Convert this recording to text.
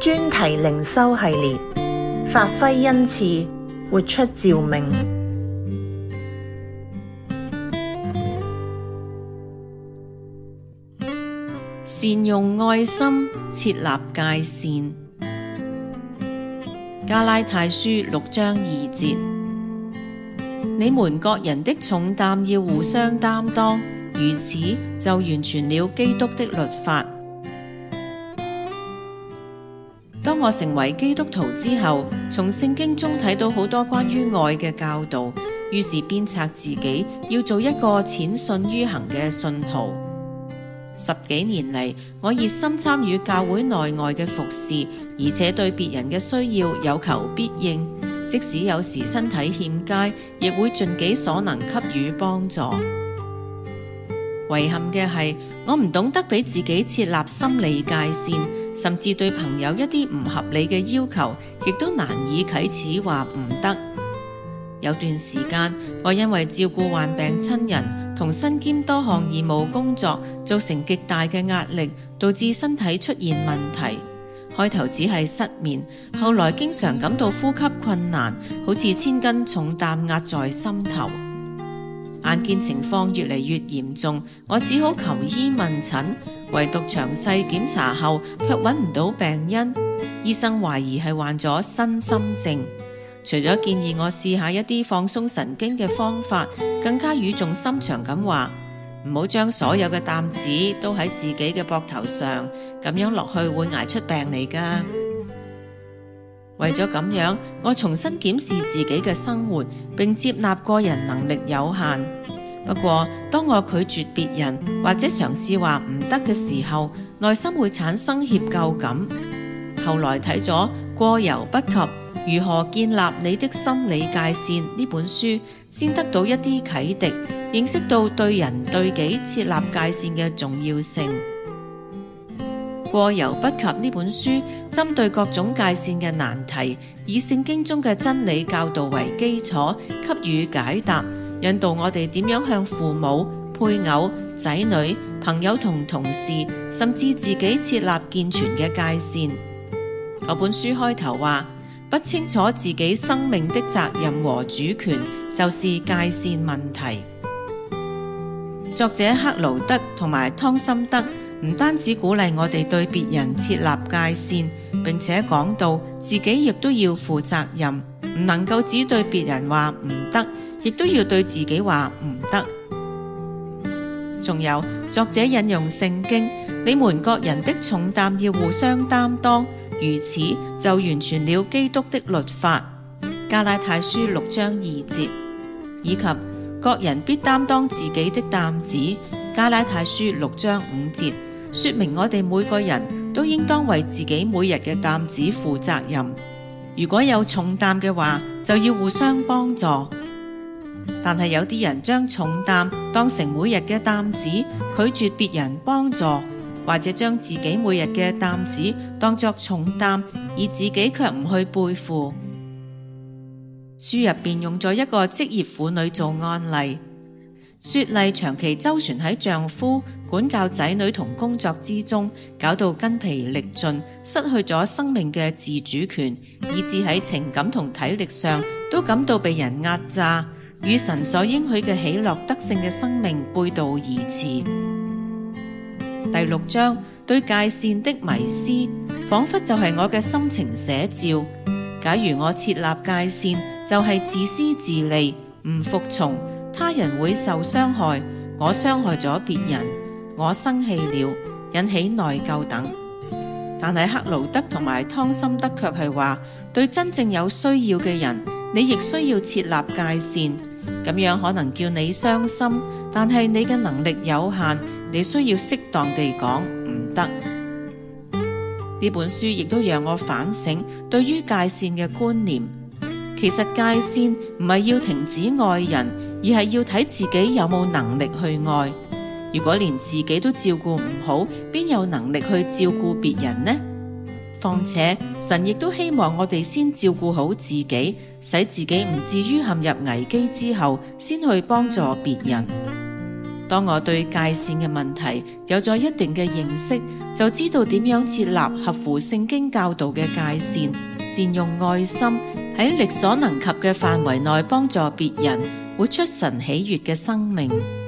專題靈修系列，發揮恩賜，活出召命。善用愛心設立界線。加拉太書6章2節：你們各人的重擔要互相擔當，如此就完全了基督的律法。當我成為基督徒之後，從聖經中睇到好多關於愛嘅教導，於是鞭策自己要做一個淺信於行嘅信徒。10幾年嚟，我熱心參與教會內外嘅服事，而且對別人嘅需要有求必應，即使有時身體欠佳，亦會盡己所能給予幫助。遺憾嘅係，我唔懂得俾自己設立心理界線，甚至對朋友一啲唔合理嘅要求，亦都難以啟齒話唔得。有段時間，我因為照顧患病親人同身兼多項義務工作，造成極大嘅壓力，導致身體出現問題。開頭只係失眠，後來經常感到呼吸困難，好似千斤重擔壓在心頭。眼見情況越嚟越嚴重，我只好求醫問診，唯獨詳細檢查後卻揾唔到病因。醫生懷疑係患咗身心症，除咗建議我試下一啲放鬆神經嘅方法，更加語重心長咁話唔好將所有嘅擔子都喺自己嘅膊頭上，咁樣落去會捱出病嚟㗎。為咗咁樣，我重新檢視自己嘅生活，並接納個人能力有限。不過，當我拒絕別人或者嘗試話唔得嘅時候，內心會產生歉疚感。後來睇咗《過猶不及：如何建立你的心理界線》呢本書，先得到一啲啟迪，認識到對人對己設立界線嘅重要性。過猶不及呢本書針對各種界線嘅難題，以聖經中嘅真理教導為基礎，給予解答，引導我哋點樣向父母、配偶、仔女、朋友同同事，甚至自己設立健全嘅界線。嗰本書開頭話，不清楚自己生命的責任和主權，就是界線問題。作者克勞德同埋湯森德唔單止鼓勵我哋對別人設立界線，並且講到自己亦都要負責任，唔能夠只對別人話唔得，亦都要對自己話唔得。仲有，作者引用聖經，你們各人的重擔要互相擔當，如此就完全了基督的律法。加拉太書6章2節，以及各人必擔當自己的擔子。加拉太書6章5節，說明我哋每個人都應當為自己每日嘅擔子負責任。如果有重擔嘅話，就要互相幫助。但係有啲人將重擔當成每日嘅擔子，拒絕別人幫助，或者將自己每日嘅擔子當作重擔，而自己卻唔去背負。書入邊用咗一個職業婦女做案例。雪麗長期周旋喺丈夫管教仔女同工作之中，搞到筋疲力盡，失去咗生命嘅自主權，以致喺情感同體力上都感到被人壓榨，與神所應許嘅喜樂得勝嘅生命背道而馳。第6章對界線的迷思，仿佛就係我嘅心情寫照。假如我設立界線，就係自私自利，唔服從，他人會受傷害，我傷害咗別人，我生氣了，引起內疚等。但係克勞德同埋湯森德卻係話，對真正有需要嘅人，你亦需要設立界線。咁樣可能叫你傷心，但係你嘅能力有限，你需要適當地講唔得。呢本書亦都讓我反省對於界線嘅觀念。其實界線唔係要停止愛人，而係要睇自己有冇能力去愛。如果連自己都照顧唔好，邊有能力去照顧別人呢？況且神亦都希望我哋先照顧好自己，使自己唔至於陷入危機之後，先去幫助別人。當我對界線嘅問題有咗一定嘅認識，就知道點樣設立合乎聖經教導嘅界線，善用愛心，喺力所能及嘅範圍內幫助別人，活出神喜悅嘅生命。